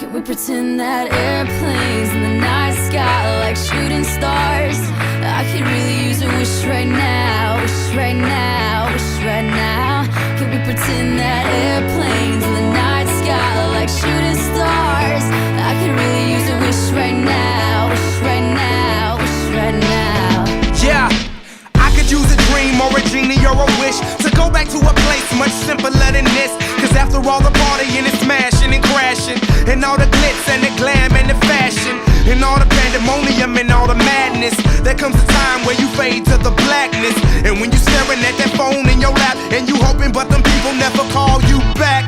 Can we pretend that airplanes in the night sky are like shooting stars? I could really use a wish right now, wish right now, wish right now. Can we pretend that airplanes in the night sky are like shooting stars? I could really use a wish right now, wish right now, wish right now. Yeah, I could use a dream or a genie or a wish to go back to a place much simpler than this. Cause after all the partying and smashing and crashing, and all the glitz and the glam and the fashion, and all the pandemonium and all the madness, there comes a time where you fade to the blackness. And when you staring at that phone in your lap and you hoping but them people never call you back,